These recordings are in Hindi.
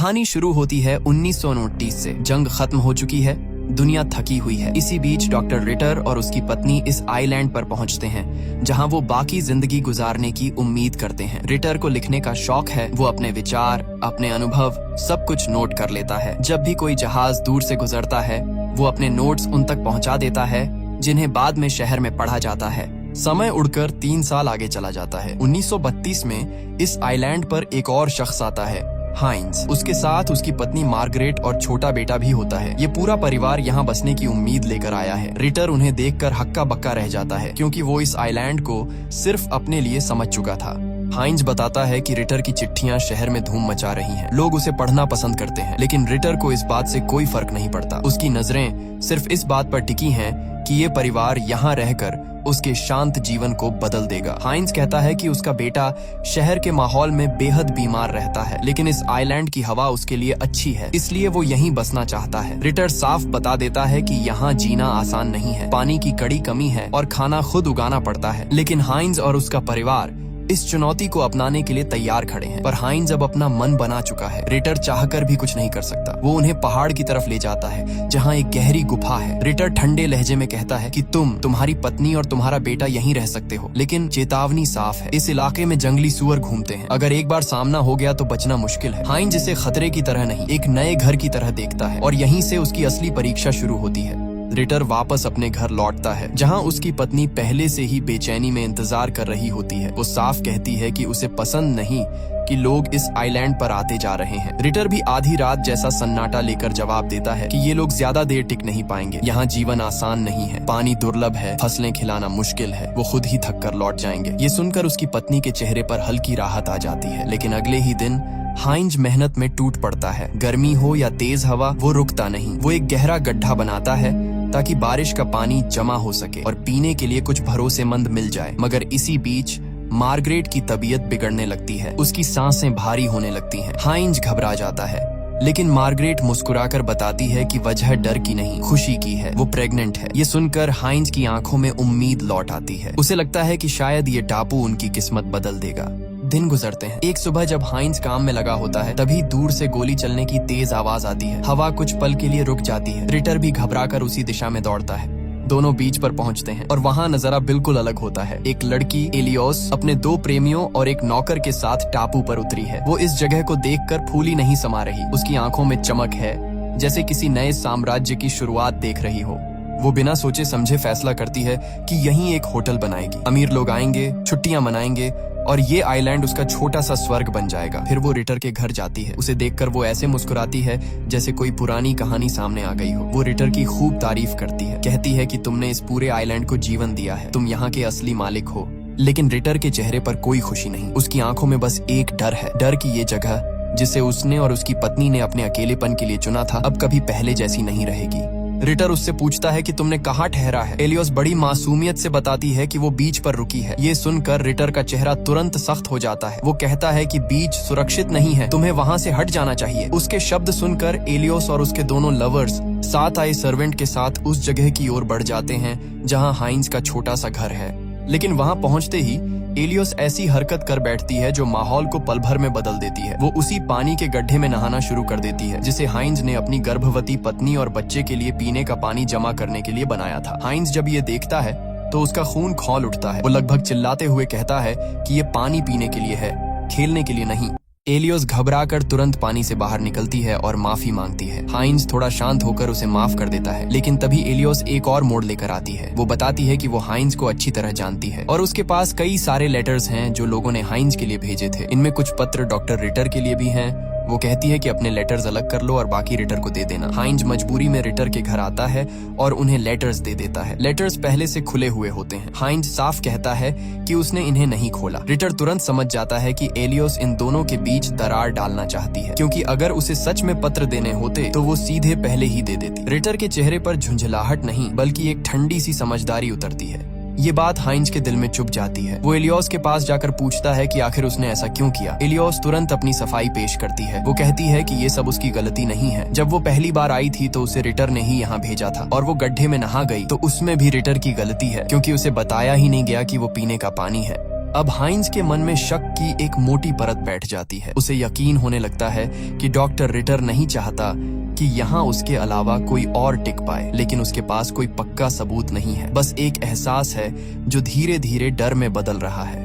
कहानी शुरू होती है 1929 से। जंग खत्म हो चुकी है, दुनिया थकी हुई है। इसी बीच डॉक्टर रिटर और उसकी पत्नी इस आइलैंड पर पहुंचते हैं जहां वो बाकी जिंदगी गुजारने की उम्मीद करते हैं। रिटर को लिखने का शौक है। वो अपने विचार, अपने अनुभव सब कुछ नोट कर लेता है। जब भी कोई जहाज दूर से गुजरता है वो अपने नोट्स उन तक पहुंचा देता है जिन्हें बाद में शहर में पढ़ा जाता है। समय उड़कर 3 साल आगे चला जाता है। 1932 में इस आइलैंड पर एक और शख्स आता है, हाइंज। उसके साथ उसकी पत्नी मार्गरेट और छोटा बेटा भी होता है। ये पूरा परिवार यहाँ बसने की उम्मीद लेकर आया है। रिटर उन्हें देखकर हक्का बक्का रह जाता है क्योंकि वो इस आइलैंड को सिर्फ अपने लिए समझ चुका था। हाइंज बताता है कि रिटर की चिट्ठियां शहर में धूम मचा रही हैं। लोग उसे पढ़ना पसंद करते हैं, लेकिन रिटर को इस बात से कोई फर्क नहीं पड़ता। उसकी नजरें सिर्फ इस बात पर टिकी हैं कि ये परिवार यहाँ रहकर उसके शांत जीवन को बदल देगा। हाइंज कहता है कि उसका बेटा शहर के माहौल में बेहद बीमार रहता है, लेकिन इस आइलैंड की हवा उसके लिए अच्छी है, इसलिए वो यहीं बसना चाहता है। रिटर साफ बता देता है कि यहाँ जीना आसान नहीं है, पानी की कड़ी कमी है और खाना खुद उगाना पड़ता है। लेकिन हाइंज और उसका परिवार इस चुनौती को अपनाने के लिए तैयार खड़े हैं। पर हाइंज अब अपना मन बना चुका है। रिटर चाहकर भी कुछ नहीं कर सकता। वो उन्हें पहाड़ की तरफ ले जाता है जहाँ एक गहरी गुफा है। रिटर ठंडे लहजे में कहता है कि तुम्हारी पत्नी और तुम्हारा बेटा यहीं रह सकते हो, लेकिन चेतावनी साफ है, इस इलाके में जंगली सुअर घूमते हैं। अगर एक बार सामना हो गया तो बचना मुश्किल है। हाइंज इसे खतरे की तरह नहीं, एक नए घर की तरह देखता है और यहीं से उसकी असली परीक्षा शुरू होती है। रिटर वापस अपने घर लौटता है जहां उसकी पत्नी पहले से ही बेचैनी में इंतजार कर रही होती है। वो साफ कहती है कि उसे पसंद नहीं कि लोग इस आइलैंड पर आते जा रहे हैं। रिटर भी आधी रात जैसा सन्नाटा लेकर जवाब देता है कि ये लोग ज्यादा देर टिक नहीं पाएंगे। यहाँ जीवन आसान नहीं है, पानी दुर्लभ है, फसलें खिलाना मुश्किल है, वो खुद ही थक कर लौट जाएंगे। ये सुनकर उसकी पत्नी के चेहरे पर हल्की राहत आ जाती है। लेकिन अगले ही दिन हाइंज मेहनत में टूट पड़ता है। गर्मी हो या तेज हवा, वो रुकता नहीं। वो एक गहरा गड्ढा बनाता है ताकि बारिश का पानी जमा हो सके और पीने के लिए कुछ भरोसेमंद मिल जाए। मगर इसी बीच मार्गरेट की तबीयत बिगड़ने लगती है। उसकी सांसें भारी होने लगती हैं। हाइंज घबरा जाता है, लेकिन मार्गरेट मुस्कुराकर बताती है कि वजह डर की नहीं, खुशी की है। वो प्रेग्नेंट है। ये सुनकर हाइंज की आंखों में उम्मीद लौट आती है। उसे लगता है कि शायद ये टापू उनकी किस्मत बदल देगा। दिन गुजरते हैं। एक सुबह जब हाइंज काम में लगा होता है तभी दूर से गोली चलने की तेज आवाज आती है। हवा कुछ पल के लिए रुक जाती है। रिटर भी घबराकर उसी दिशा में दौड़ता है। दोनों बीच पर पहुंचते हैं और वहाँ नजारा बिल्कुल अलग होता है। एक लड़की एलियोस अपने 2 प्रेमियों और एक नौकर के साथ टापू पर उतरी है। वो इस जगह को देखकर फूली नहीं समा रही। उसकी आंखों में चमक है, जैसे किसी नए साम्राज्य की शुरुआत देख रही हो। वो बिना सोचे समझे फैसला करती है कि यहीं एक होटल बनाएगी। अमीर लोग आएंगे, छुट्टियां मनाएंगे और ये आइलैंड उसका छोटा सा स्वर्ग बन जाएगा। फिर वो रिटर के घर जाती है। उसे देखकर वो ऐसे मुस्कुराती है जैसे कोई पुरानी कहानी सामने आ गई हो। वो रिटर की खूब तारीफ करती है, कहती है कि तुमने इस पूरे आइलैंड को जीवन दिया है, तुम यहाँ के असली मालिक हो। लेकिन रिटर के चेहरे पर कोई खुशी नहीं। उसकी आंखों में बस एक डर है, डर की ये जगह जिसे उसने और उसकी पत्नी ने अपने अकेलेपन के लिए चुना था अब कभी पहले जैसी नहीं रहेगी। रिटर उससे पूछता है कि तुमने कहाँ ठहरा है। एलियोस बड़ी मासूमियत से बताती है कि वो बीच पर रुकी है। ये सुनकर रिटर का चेहरा तुरंत सख्त हो जाता है। वो कहता है कि बीच सुरक्षित नहीं है, तुम्हें वहाँ से हट जाना चाहिए। उसके शब्द सुनकर एलियोस और उसके दोनों लवर्स साथ आए सर्वेंट के साथ उस जगह की ओर बढ़ जाते हैं जहाँ हाइंज का छोटा सा घर है। लेकिन वहाँ पहुँचते ही एलियोस ऐसी हरकत कर बैठती है जो माहौल को पल भर में बदल देती है। वो उसी पानी के गड्ढे में नहाना शुरू कर देती है जिसे हाइंज ने अपनी गर्भवती पत्नी और बच्चे के लिए पीने का पानी जमा करने के लिए बनाया था। हाइंज जब ये देखता है तो उसका खून खौल उठता है। वो लगभग चिल्लाते हुए कहता है कि ये पानी पीने के लिए है, खेलने के लिए नहीं। एलियोस घबराकर तुरंत पानी से बाहर निकलती है और माफी मांगती है। हाइंज थोड़ा शांत होकर उसे माफ कर देता है, लेकिन तभी एलियोस एक और मोड़ लेकर आती है। वो बताती है कि वो हाइंज को अच्छी तरह जानती है और उसके पास कई सारे लेटर्स हैं जो लोगों ने हाइंज के लिए भेजे थे। इनमें कुछ पत्र डॉक्टर रिटर के लिए भी हैं। वो कहती है कि अपने लेटर्स अलग कर लो और बाकी रिटर को दे देना। हाइंज मजबूरी में रिटर के घर आता है और उन्हें लेटर्स दे देता है। लेटर्स पहले से खुले हुए होते हैं। हाइंज साफ कहता है कि उसने इन्हें नहीं खोला। रिटर तुरंत समझ जाता है कि एलियोस इन दोनों के बीच दरार डालना चाहती है, क्योंकि अगर उसे सच में पत्र देने होते तो वो सीधे पहले ही दे देती। रिटर के चेहरे पर झुंझलाहट नहीं बल्कि एक ठंडी सी समझदारी उतरती है। ये बात हाइंज के दिल में चुभ जाती है। वो एलियोस के पास जाकर पूछता है कि आखिर उसने ऐसा क्यों किया। एलियोस तुरंत अपनी सफाई पेश करती है। वो कहती है कि ये सब उसकी गलती नहीं है। जब वो पहली बार आई थी तो उसे रिटर ने ही यहाँ भेजा था और वो गड्ढे में नहा गई तो उसमें भी रिटर की गलती है, क्योंकि उसे बताया ही नहीं गया कि वो पीने का पानी है। अब हाइंज के मन में शक की एक मोटी परत बैठ जाती है। उसे यकीन होने लगता है कि डॉक्टर रिटर नहीं चाहता कि यहाँ उसके अलावा कोई और टिक पाए, लेकिन उसके पास कोई पक्का सबूत नहीं है, बस एक एहसास है जो धीरे धीरे डर में बदल रहा है।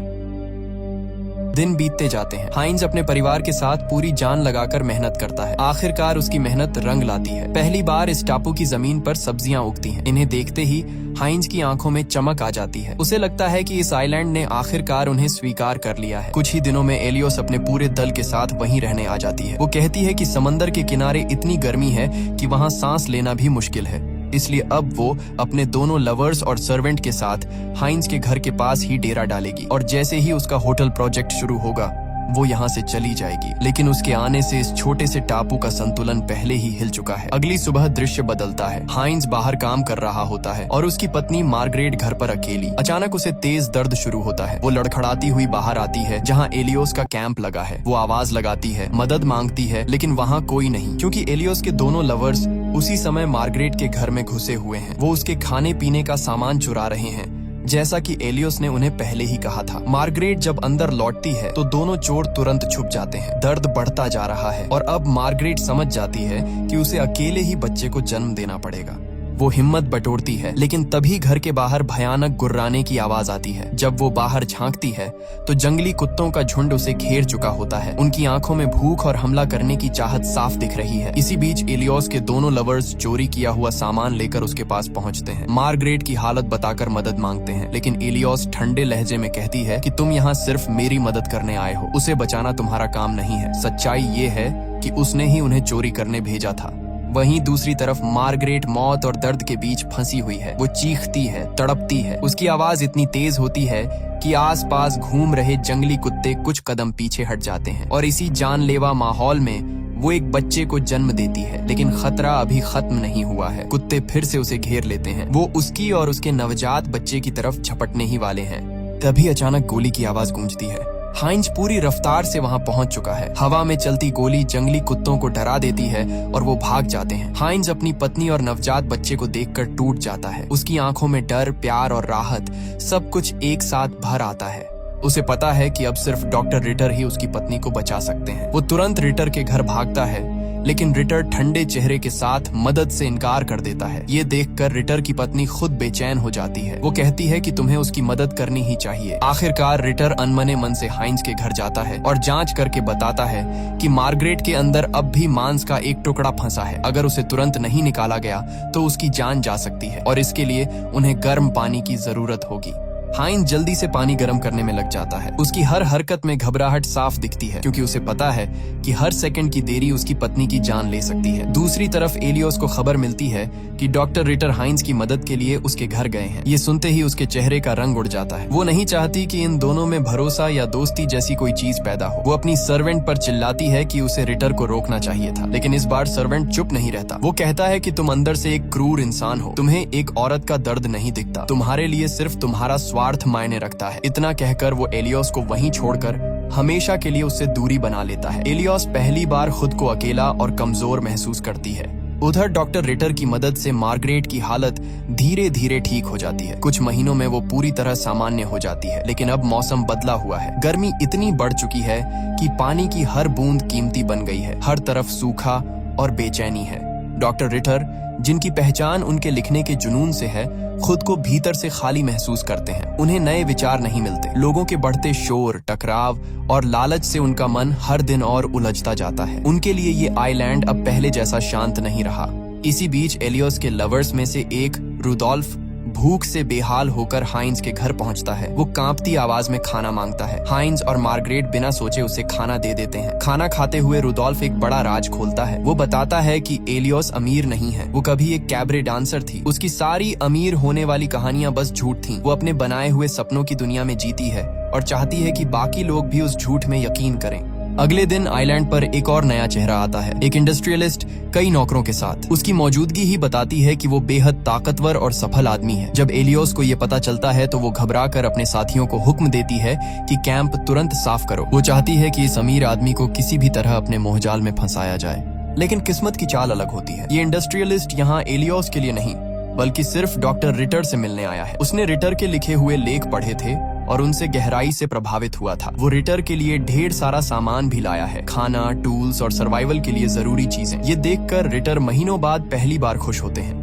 दिन बीतते जाते हैं। हाइंज अपने परिवार के साथ पूरी जान लगाकर मेहनत करता है। आखिरकार उसकी मेहनत रंग लाती है। पहली बार इस टापू की जमीन पर सब्जियां उगती हैं। इन्हें देखते ही हाइंज की आंखों में चमक आ जाती है। उसे लगता है कि इस आइलैंड ने आखिरकार उन्हें स्वीकार कर लिया है। कुछ ही दिनों में एलियोस अपने पूरे दल के साथ वहीं रहने आ जाती है। वो कहती है कि समंदर के किनारे इतनी गर्मी है कि वहाँ सांस लेना भी मुश्किल है, इसलिए अब वो अपने दोनों लवर्स और सर्वेंट के साथ हाइंज के घर के पास ही डेरा डालेगी और जैसे ही उसका होटल प्रोजेक्ट शुरू होगा वो यहाँ से चली जाएगी। लेकिन उसके आने से इस छोटे से टापू का संतुलन पहले ही हिल चुका है। अगली सुबह दृश्य बदलता है। हाइंज बाहर काम कर रहा होता है और उसकी पत्नी मार्गरेट घर पर अकेली। अचानक उसे तेज दर्द शुरू होता है। वो लड़खड़ाती हुई बाहर आती है जहाँ एलियोस का कैंप लगा है। वो आवाज लगाती है, मदद मांगती है, लेकिन वहाँ कोई नहीं, क्योंकि एलियोस के दोनों लवर्स उसी समय मार्गरेट के घर में घुसे हुए हैं। वो उसके खाने पीने का सामान चुरा रहे हैं, जैसा कि एलियोस ने उन्हें पहले ही कहा था। मार्गरेट जब अंदर लौटती है तो दोनों चोर तुरंत छुप जाते हैं। दर्द बढ़ता जा रहा है और अब मार्गरेट समझ जाती है कि उसे अकेले ही बच्चे को जन्म देना पड़ेगा। वो हिम्मत बटोरती है, लेकिन तभी घर के बाहर भयानक गुर्राने की आवाज आती है। जब वो बाहर झांकती है तो जंगली कुत्तों का झुंड उसे घेर चुका होता है। उनकी आंखों में भूख और हमला करने की चाहत साफ दिख रही है। इसी बीच एलियोस के दोनों लवर्स चोरी किया हुआ सामान लेकर उसके पास पहुंचते हैं। मार्गरेट की हालत बताकर मदद मांगते हैं, लेकिन एलियोस ठंडे लहजे में कहती है कि तुम यहाँ सिर्फ मेरी मदद करने आए हो, उसे बचाना तुम्हारा काम नहीं है। सच्चाई ये है कि उसने ही उन्हें चोरी करने भेजा था। वहीं दूसरी तरफ मार्गरेट मौत और दर्द के बीच फंसी हुई है। वो चीखती है, तड़पती है। उसकी आवाज इतनी तेज होती है कि आसपास घूम रहे जंगली कुत्ते कुछ कदम पीछे हट जाते हैं और इसी जानलेवा माहौल में वो एक बच्चे को जन्म देती है। लेकिन खतरा अभी खत्म नहीं हुआ है। कुत्ते फिर से उसे घेर लेते हैं। वो उसकी और उसके नवजात बच्चे की तरफ झपटने ही वाले हैं। तभी अचानक गोली की आवाज गूंजती है। हाइंज पूरी रफ्तार से वहां पहुंच चुका है। हवा में चलती गोली जंगली कुत्तों को डरा देती है और वो भाग जाते हैं। हाइंज अपनी पत्नी और नवजात बच्चे को देखकर टूट जाता है। उसकी आंखों में डर, प्यार और राहत सब कुछ एक साथ भर आता है। उसे पता है कि अब सिर्फ डॉक्टर रिटर ही उसकी पत्नी को बचा सकते हैं। वो तुरंत रिटर के घर भागता है, लेकिन रिटर ठंडे चेहरे के साथ मदद से इनकार कर देता है। ये देखकर रिटर की पत्नी खुद बेचैन हो जाती है। वो कहती है कि तुम्हें उसकी मदद करनी ही चाहिए। आखिरकार रिटर अनमने मन से हाइंज के घर जाता है और जांच करके बताता है कि मार्गरेट के अंदर अब भी मांस का एक टुकड़ा फंसा है। अगर उसे तुरंत नहीं निकाला गया तो उसकी जान जा सकती है और इसके लिए उन्हें गर्म पानी की जरूरत होगी। हाइंज जल्दी से पानी गर्म करने में लग जाता है। उसकी हर हरकत में घबराहट साफ दिखती है, क्योंकि उसे पता है कि हर सेकंड की देरी उसकी पत्नी की जान ले सकती है। दूसरी तरफ एलियोस को खबर मिलती है कि डॉक्टर रिटर हाइंज की मदद के लिए उसके घर गए हैं। ये सुनते ही उसके चेहरे का रंग उड़ जाता है। वो नहीं चाहती कि इन दोनों में भरोसा या दोस्ती जैसी कोई चीज पैदा हो। वो अपनी सर्वेंट पर चिल्लाती है कि उसे रिटर को रोकना चाहिए था, लेकिन इस बार सर्वेंट चुप नहीं रहता। वो कहता है कि तुम अंदर से एक क्रूर इंसान हो, तुम्हें एक औरत का दर्द नहीं दिखता, तुम्हारे लिए सिर्फ तुम्हारा स्वार्थ मायने रखता है। इतना कहकर वो एलियोस को वहीं छोड़कर हमेशा के लिए उससे दूरी बना लेता है। एलियोस पहली बार खुद को अकेला और कमजोर महसूस करती है। उधर डॉक्टर रिटर की मदद से मार्गरेट की हालत धीरे धीरे ठीक हो जाती है। कुछ महीनों में वो पूरी तरह सामान्य हो जाती है, लेकिन अब मौसम बदला हुआ है। गर्मी इतनी बढ़ चुकी है कि पानी की हर बूंद कीमती बन गई है। हर तरफ सूखा और बेचैनी है। डॉक्टर रिटर, जिनकी पहचान उनके लिखने के जुनून से है, खुद को भीतर से खाली महसूस करते हैं। उन्हें नए विचार नहीं मिलते। लोगों के बढ़ते शोर, टकराव और लालच से उनका मन हर दिन और उलझता जाता है। उनके लिए ये आइलैंड अब पहले जैसा शांत नहीं रहा। इसी बीच एलियोस के लवर्स में से एक रुडोल्फ भूख से बेहाल होकर हाइंज के घर पहुंचता है। वो कांपती आवाज में खाना मांगता है। हाइंज और मार्गरेट बिना सोचे उसे खाना दे देते हैं। खाना खाते हुए रुडोल्फ एक बड़ा राज खोलता है। वो बताता है कि एलियोस अमीर नहीं है, वो कभी एक कैबरे डांसर थी। उसकी सारी अमीर होने वाली कहानियां बस झूठ थीं। वो अपने बनाए हुए सपनों की दुनिया में जीती है और चाहती है कि बाकी लोग भी उस झूठ में यकीन करें। अगले दिन आइलैंड पर एक और नया चेहरा आता है, एक इंडस्ट्रियलिस्ट कई नौकरों के साथ। उसकी मौजूदगी ही बताती है कि वो बेहद ताकतवर और सफल आदमी है। जब एलियोस को ये पता चलता है तो वो घबराकर अपने साथियों को हुक्म देती है कि कैंप तुरंत साफ करो। वो चाहती है कि इस अमीर आदमी को किसी भी तरह अपने मोहजाल में फंसाया जाए, लेकिन किस्मत की चाल अलग होती है। ये इंडस्ट्रियलिस्ट यहाँ एलियोस के लिए नहीं, बल्कि सिर्फ डॉक्टर रिटर से मिलने आया है। उसने रिटर के लिखे हुए लेख पढ़े थे और उनसे गहराई से प्रभावित हुआ था। वो रिटर के लिए ढेर सारा सामान भी लाया है, खाना, टूल्स और सर्वाइवल के लिए जरूरी चीजें। ये देखकर रिटर महीनों बाद पहली बार खुश होते हैं।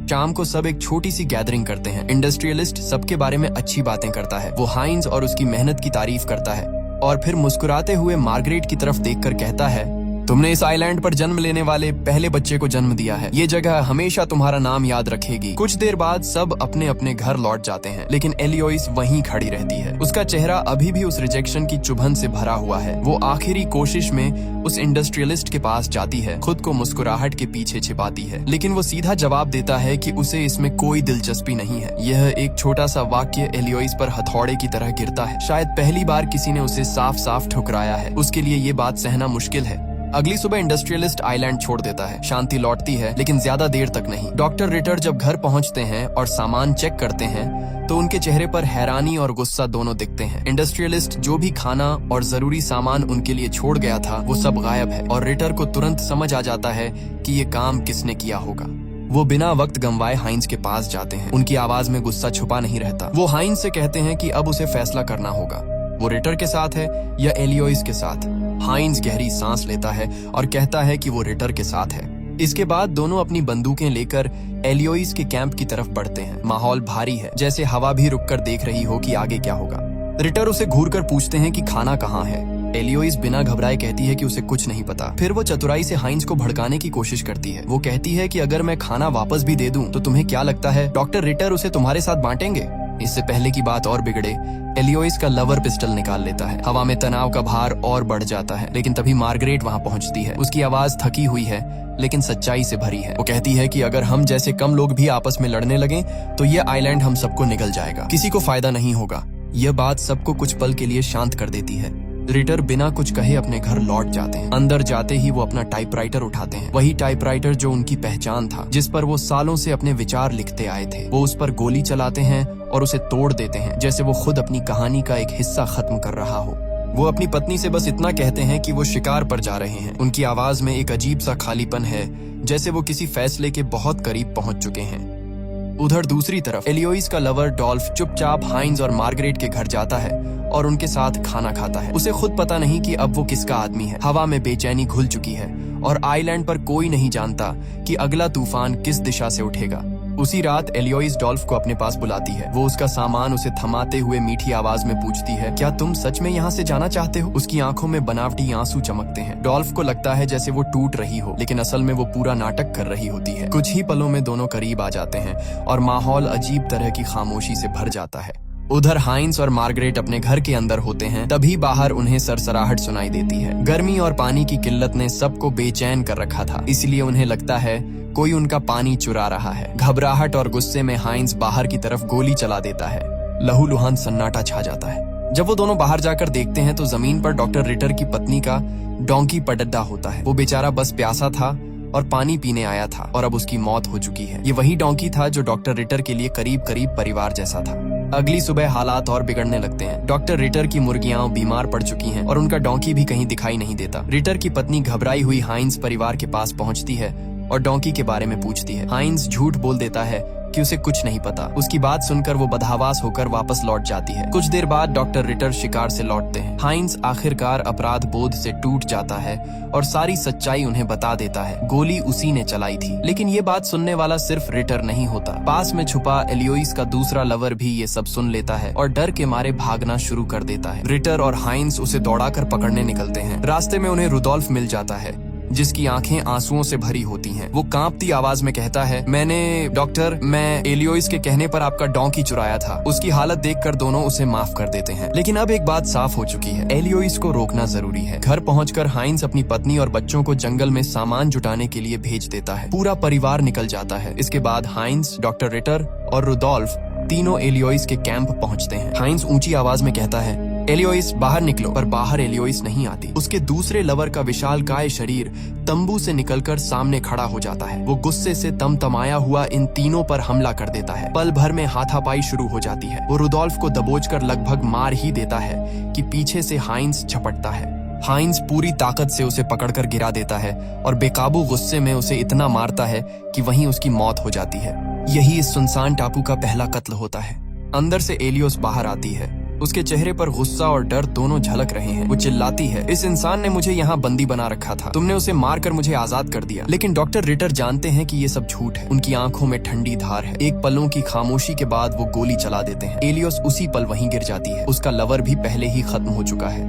शाम को सब एक छोटी सी गैदरिंग करते हैं। इंडस्ट्रियलिस्ट सबके बारे में अच्छी बातें करता है। वो हाइंस और उसकी मेहनत की तारीफ करता है और फिर मुस्कुराते हुए मार्गरेट की तरफ देखकर कहता है, तुमने इस आइलैंड पर जन्म लेने वाले पहले बच्चे को जन्म दिया है। ये जगह हमेशा तुम्हारा नाम याद रखेगी। कुछ देर बाद सब अपने अपने घर लौट जाते हैं, लेकिन एलियोइस वहीं खड़ी रहती है। उसका चेहरा अभी भी उस रिजेक्शन की चुभन से भरा हुआ है। वो आखिरी कोशिश में उस इंडस्ट्रियलिस्ट के पास जाती है, खुद को मुस्कुराहट के पीछे छिपाती है, लेकिन वो सीधा जवाब देता है कि उसे इसमें कोई दिलचस्पी नहीं है। यह एक छोटा सा वाक्य एलियोइस पर हथौड़े की तरह गिरता है। शायद पहली बार किसी ने उसे साफ साफ ठुकराया है। उसके लिए ये बात सहना मुश्किल है। अगली सुबह इंडस्ट्रियलिस्ट आइलैंड छोड़ देता है। शांति लौटती है, लेकिन ज्यादा देर तक नहीं। डॉक्टर रिटर जब घर पहुंचते हैं और सामान चेक करते हैं तो उनके चेहरे पर हैरानी और गुस्सा दोनों दिखते हैं। इंडस्ट्रियलिस्ट जो भी खाना और जरूरी सामान उनके लिए छोड़ गया था वो सब गायब है और रिटर को तुरंत समझ आ जाता है कि ये काम किसने किया होगा। वो बिना वक्त गंवाए हाइंस के पास जाते हैं। उनकी आवाज में गुस्सा छुपा नहीं रहता। वो हाइंस से कहते हैं कि अब उसे फैसला करना होगा, वो रिटर के साथ है या एलियोइस के साथ। हाइंस गहरी सांस लेता है और कहता है कि वो रिटर के साथ है। इसके बाद दोनों अपनी बंदूकें लेकर एलियोइस के कैंप की तरफ बढ़ते हैं। माहौल भारी है, जैसे हवा भी रुककर देख रही हो कि आगे क्या होगा। रिटर उसे घूरकर पूछते हैं कि खाना कहाँ है। एलियोइस बिना घबराए कहती है कि उसे कुछ नहीं पता। फिर वो चतुराई से हाइंस को भड़काने की कोशिश करती है। वो कहती है कि अगर मैं खाना वापस भी दे दूं तो तुम्हें क्या लगता है डॉक्टर रिटर उसे तुम्हारे साथ बांटेंगे? इससे पहले की बात और बिगड़े, एलियोइस का लवर पिस्टल निकाल लेता है। हवा में तनाव का भार और बढ़ जाता है, लेकिन तभी मार्गरेट वहां पहुंचती है। उसकी आवाज थकी हुई है लेकिन सच्चाई से भरी है। वो कहती है कि अगर हम जैसे कम लोग भी आपस में लड़ने लगे तो ये आइलैंड हम सबको निगल जाएगा, किसी को फायदा नहीं होगा। यह बात सबको कुछ पल के लिए शांत कर देती है। रिटर बिना कुछ कहे अपने घर लौट जाते हैं। अंदर जाते ही वो अपना टाइपराइटर उठाते हैं, वही टाइपराइटर जो उनकी पहचान था, जिस पर वो सालों से अपने विचार लिखते आए थे। वो उस पर गोली चलाते हैं और उसे तोड़ देते हैं, जैसे वो खुद अपनी कहानी का एक हिस्सा खत्म कर रहा हो। वो अपनी पत्नी से बस इतना कहते हैं कि वो शिकार पर जा रहे हैं। उनकी आवाज में एक अजीब सा खालीपन है, जैसे वो किसी फैसले के बहुत करीब पहुंच चुके हैं। उधर दूसरी तरफ एलियोइस का लवर डॉल्फ चुपचाप हाइंस और मार्गरेट के घर जाता है और उनके साथ खाना खाता है। उसे खुद पता नहीं कि अब वो किसका आदमी है। हवा में बेचैनी घुल चुकी है और आइलैंड पर कोई नहीं जानता कि अगला तूफान किस दिशा से उठेगा। उसी रात एलियोइस डॉल्फ को अपने पास बुलाती है। वो उसका सामान उसे थमाते हुए मीठी आवाज में पूछती है, क्या तुम सच में यहाँ से जाना चाहते हो? उसकी आंखों में बनावटी आंसू चमकते हैं। डॉल्फ को लगता है जैसे वो टूट रही हो, लेकिन असल में वो पूरा नाटक कर रही होती है। कुछ ही पलों में दोनों करीब आ जाते हैं और माहौल अजीब तरह की खामोशी से भर जाता है। उधर हाइंस और मार्गरेट अपने घर के अंदर होते हैं, तभी बाहर उन्हें सरसराहट सुनाई देती है। गर्मी और पानी की किल्लत ने सबको बेचैन कर रखा था, इसलिए उन्हें लगता है कोई उनका पानी चुरा रहा है। घबराहट और गुस्से में हाइंस बाहर की तरफ गोली चला देता है। लहूलुहान सन्नाटा छा जाता है। जब वो दोनों बाहर जाकर देखते हैं तो जमीन पर डॉक्टर रिटर की पत्नी का डोंकी पडड्डा होता है। वो बेचारा बस प्यासा था और पानी पीने आया था और अब उसकी मौत हो चुकी है। ये वही डोंकी था जो डॉक्टर रिटर के लिए करीब करीब परिवार जैसा था। अगली सुबह हालात और बिगड़ने लगते हैं। डॉक्टर रिटर की मुर्गियां बीमार पड़ चुकी हैं और उनका डोंकी भी कहीं दिखाई नहीं देता। रिटर की पत्नी घबराई हुई हाइंस परिवार के पास पहुंचती है और डोंकी के बारे में पूछती है। हाइंस झूठ बोल देता है कि उसे कुछ नहीं पता। उसकी बात सुनकर वो बदहवास होकर वापस लौट जाती है। कुछ देर बाद डॉक्टर रिटर शिकार से लौटते हैं। हाइंस आखिरकार अपराध बोध से टूट जाता है और सारी सच्चाई उन्हें बता देता है। गोली उसी ने चलाई थी। लेकिन ये बात सुनने वाला सिर्फ रिटर नहीं होता। पास में छुपा एलियोइस का दूसरा लवर भी ये सब सुन लेता है और डर के मारे भागना शुरू कर देता है। रिटर और हाइंस उसे दौड़ाकर पकड़ने निकलते हैं। रास्ते में उन्हें रुडोल्फ मिल जाता है, जिसकी आंखें आंसुओं से भरी होती हैं। वो कांपती आवाज में कहता है, मैं एलियोइस के कहने पर आपका डोंकी चुराया था। उसकी हालत देखकर दोनों उसे माफ कर देते हैं। लेकिन अब एक बात साफ हो चुकी है, एलियोइस को रोकना जरूरी है। घर पहुंचकर हाइंस अपनी पत्नी और बच्चों को जंगल में सामान जुटाने के लिए भेज देता है। पूरा परिवार निकल जाता है। इसके बाद हाइंस, डॉक्टर रिटर और रुडोल्फ तीनों एलियोइस के कैंप पहुंचते हैं। हाइंस ऊंची आवाज में कहता है, एलियोइस बाहर निकलो, पर बाहर एलियोइस नहीं आती। उसके दूसरे लवर का विशालकाय शरीर तंबू से निकलकर सामने खड़ा हो जाता है। वो गुस्से से तमतमाया हुआ इन तीनों पर हमला कर देता है। पल भर में हाथापाई शुरू हो जाती है। वो रुडोल्फ को दबोचकर लगभग मार ही देता है कि पीछे से हाइंस झपटता है। हाइंस पूरी ताकत से उसे पकड़कर गिरा देता है और बेकाबू गुस्से में उसे इतना मारता है कि वहीं उसकी मौत हो जाती है। यही इस सुनसान टापू का पहला कत्ल होता है। अंदर से एलियोस बाहर आती है। उसके चेहरे पर गुस्सा और डर दोनों झलक रहे हैं। वो चिल्लाती है, इस इंसान ने मुझे यहाँ बंदी बना रखा था, तुमने उसे मारकर मुझे आजाद कर दिया। लेकिन डॉक्टर रिटर जानते हैं कि ये सब झूठ है। उनकी आंखों में ठंडी धार है। एक पलों की खामोशी के बाद वो गोली चला देते हैं। एलियोस उसी पल वहीं गिर जाती है। उसका लवर भी पहले ही खत्म हो चुका है।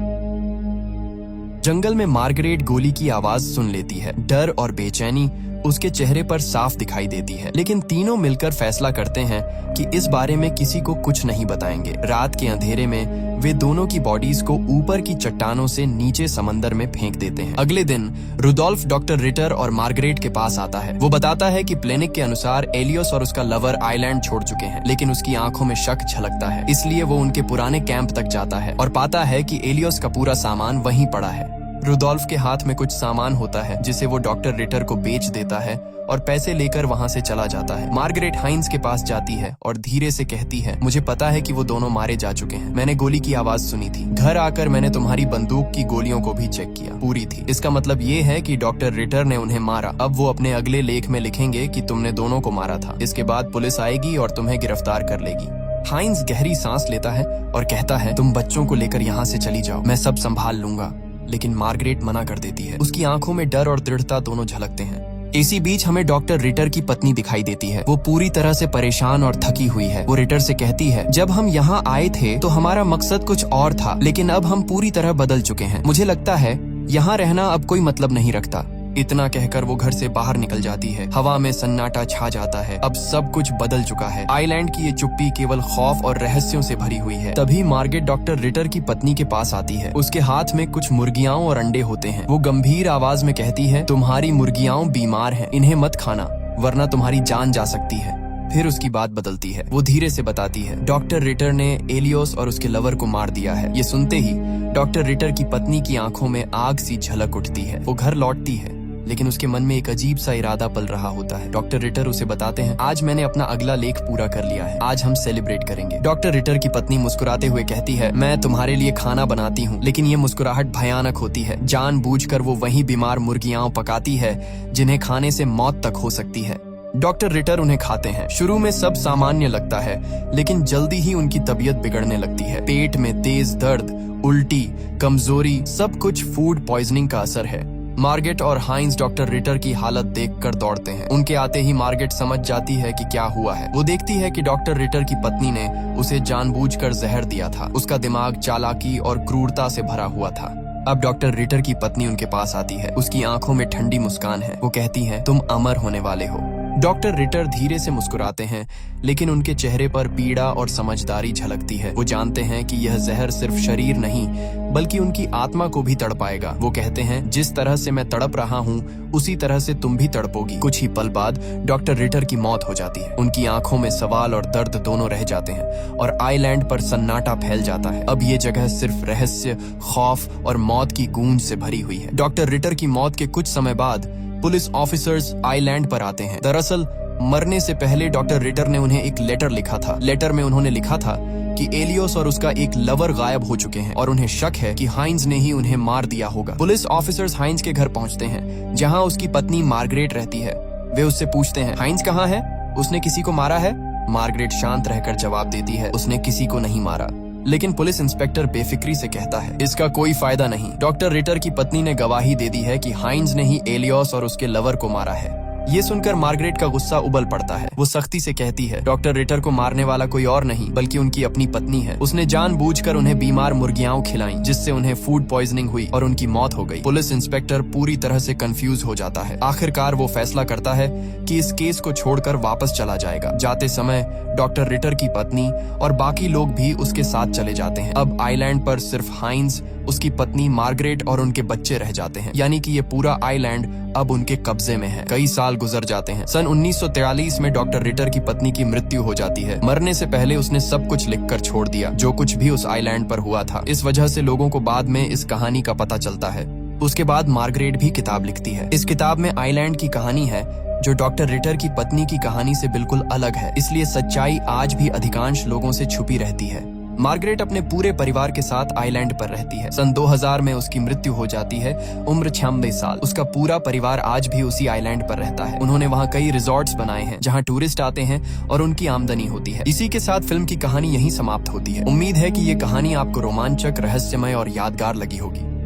जंगल में मार्गरेट गोली की आवाज सुन लेती है। डर और बेचैनी उसके चेहरे पर साफ दिखाई देती है। लेकिन तीनों मिलकर फैसला करते हैं कि इस बारे में किसी को कुछ नहीं बताएंगे। रात के अंधेरे में वे दोनों की बॉडीज को ऊपर की चट्टानों से नीचे समंदर में फेंक देते हैं। अगले दिन रुडोल्फ डॉक्टर रिटर और मार्गरेट के पास आता है। वो बताता है कि प्लेनिक के अनुसार एलियोस और उसका लवर आइलैंड छोड़ चुके हैं, लेकिन उसकी आंखों में शक झलकता है। इसलिए वो उनके पुराने कैंप तक जाता है और पाता है कि एलियोस का पूरा सामान वहीं पड़ा है। रुडोल्फ के हाथ में कुछ सामान होता है जिसे वो डॉक्टर रिटर को बेच देता है और पैसे लेकर वहाँ से चला जाता है। मार्गरेट हाइंस के पास जाती है और धीरे से कहती है, मुझे पता है कि वो दोनों मारे जा चुके हैं। मैंने गोली की आवाज सुनी थी। घर आकर मैंने तुम्हारी बंदूक की गोलियों को भी चेक किया, पूरी थी। इसका मतलब ये है कि डॉक्टर रिटर ने उन्हें मारा। अब वो अपने अगले लेख में लिखेंगे कि तुमने दोनों को मारा था। इसके बाद पुलिस आएगी और तुम्हें गिरफ्तार कर लेगी। हाइंस गहरी सांस लेता है और कहता है, तुम बच्चों को लेकर यहाँ से चली जाओ, मैं सब संभाल लूंगा। लेकिन मार्गरेट मना कर देती है। उसकी आंखों में डर और दृढ़ता दोनों झलकते हैं। इसी बीच हमें डॉक्टर रिटर की पत्नी दिखाई देती है। वो पूरी तरह से परेशान और थकी हुई है। वो रिटर से कहती है, जब हम यहाँ आए थे तो हमारा मकसद कुछ और था, लेकिन अब हम पूरी तरह बदल चुके हैं। मुझे लगता है यहाँ रहना अब कोई मतलब नहीं रखता। इतना कहकर वो घर से बाहर निकल जाती है। हवा में सन्नाटा छा जाता है। अब सब कुछ बदल चुका है। आइलैंड की ये चुप्पी केवल खौफ और रहस्यों से भरी हुई है। तभी मार्गरेट डॉक्टर रिटर की पत्नी के पास आती है। उसके हाथ में कुछ मुर्गियाओं और अंडे होते हैं। वो गंभीर आवाज में कहती है, तुम्हारी मुर्गियाओं बीमार हैं, इन्हें मत खाना वरना तुम्हारी जान जा सकती है। फिर उसकी बात बदलती है। वो धीरे से बताती है, डॉक्टर रिटर ने एलियोस और उसके लवर को मार दिया है। ये सुनते ही डॉक्टर रिटर की पत्नी की आंखों में आग सी झलक उठती है। वो घर लौटती है, लेकिन उसके मन में एक अजीब सा इरादा पल रहा होता है। डॉक्टर रिटर उसे बताते हैं, आज मैंने अपना अगला लेख पूरा कर लिया है, आज हम सेलिब्रेट करेंगे। डॉक्टर रिटर की पत्नी मुस्कुराते हुए कहती है, मैं तुम्हारे लिए खाना बनाती हूँ। लेकिन ये मुस्कुराहट भयानक होती है। जानबूझकर वो वही बीमार मुर्गियां पकाती है जिन्हें खाने से मौत तक हो सकती है। डॉक्टर रिटर उन्हें खाते हैं। शुरू में सब सामान्य लगता है, लेकिन जल्दी ही उनकी तबीयत बिगड़ने लगती है। पेट में तेज दर्द, उल्टी, कमजोरी, सब कुछ फूड पॉइजनिंग का असर है। मार्गरेट और हाइंस डॉक्टर रिटर की हालत देखकर दौड़ते हैं। उनके आते ही मार्गरेट समझ जाती है कि क्या हुआ है। वो देखती है कि डॉक्टर रिटर की पत्नी ने उसे जानबूझकर जहर दिया था। उसका दिमाग चालाकी और क्रूरता से भरा हुआ था। अब डॉक्टर रिटर की पत्नी उनके पास आती है। उसकी आंखों में ठंडी मुस्कान है। वो कहती है, तुम अमर होने वाले हो। डॉक्टर रिटर धीरे से मुस्कुराते हैं, लेकिन उनके चेहरे पर पीड़ा और समझदारी झलकती है। वो जानते हैं कि यह जहर सिर्फ शरीर नहीं बल्कि उनकी आत्मा को भी तड़पाएगा। वो कहते हैं, जिस तरह से मैं तड़प रहा हूँ उसी तरह से तुम भी तड़पोगी। कुछ ही पल बाद डॉक्टर रिटर की मौत हो जाती है। उनकी आंखों में सवाल और दर्द दोनों रह जाते हैं और आइलैंड पर सन्नाटा फैल जाता है। अब ये जगह सिर्फ रहस्य, खौफ और मौत की गूंज से भरी हुई है। डॉक्टर रिटर की मौत के कुछ समय बाद पुलिस ऑफिसर्स आइलैंड पर आते हैं। दरअसल मरने से पहले डॉक्टर रिटर ने उन्हें एक लेटर लिखा था। लेटर में उन्होंने लिखा था कि एलियोस और उसका एक लवर गायब हो चुके हैं और उन्हें शक है कि हाइंस ने ही उन्हें मार दिया होगा। पुलिस ऑफिसर्स हाइंस के घर पहुंचते हैं, जहां उसकी पत्नी मार्गरेट रहती है। वे उससे पूछते हैं, हाइंस कहाँ है? उसने किसी को मारा है? मार्गरेट शांत रहकर जवाब देती है, उसने किसी को नहीं मारा। लेकिन पुलिस इंस्पेक्टर बेफिक्री से कहता है, इसका कोई फायदा नहीं। डॉक्टर रिटर की पत्नी ने गवाही दे दी है कि हाइंस ने ही एलियोस और उसके लवर को मारा है। ये सुनकर मार्गरेट का गुस्सा उबल पड़ता है। वो सख्ती से कहती है, डॉक्टर रिटर को मारने वाला कोई और नहीं बल्कि उनकी अपनी पत्नी है। उसने जानबूझकर उन्हें बीमार मुर्गियां खिलाईं, जिससे उन्हें फूड पॉइजनिंग हुई और उनकी मौत हो गई। पुलिस इंस्पेक्टर पूरी तरह से कंफ्यूज हो जाता है। आखिरकार वो फैसला करता है कि इस केस को छोड़कर वापस चला जाएगा। जाते समय डॉक्टर रिटर की पत्नी और बाकी लोग भी उसके साथ चले जाते हैं। अब आइलैंड पर सिर्फ हाइंस, उसकी पत्नी मार्गरेट और उनके बच्चे रह जाते हैं। यानी कि ये पूरा आइलैंड अब उनके कब्जे में है। कई साल गुजर जाते हैं। सन 1943 में डॉक्टर रिटर की पत्नी की मृत्यु हो जाती है। मरने से पहले उसने सब कुछ लिखकर छोड़ दिया, जो कुछ भी उस आइलैंड पर हुआ था। इस वजह से लोगों को बाद में इस कहानी का पता चलता है। उसके बाद मार्गरेट भी किताब लिखती है। इस किताब में आइलैंड की कहानी है जो डॉक्टर रिटर की पत्नी की कहानी से बिल्कुल अलग है। इसलिए सच्चाई आज भी अधिकांश लोगों से छुपी रहती है। मार्गरेट अपने पूरे परिवार के साथ आइलैंड पर रहती है। सन 2000 में उसकी मृत्यु हो जाती है, उम्र 96 साल। उसका पूरा परिवार आज भी उसी आइलैंड पर रहता है। उन्होंने वहाँ कई रिजॉर्ट्स बनाए हैं जहाँ टूरिस्ट आते हैं और उनकी आमदनी होती है। इसी के साथ फिल्म की कहानी यहीं समाप्त होती है। उम्मीद है कि ये कहानी आपको रोमांचक, रहस्यमय और यादगार लगी होगी।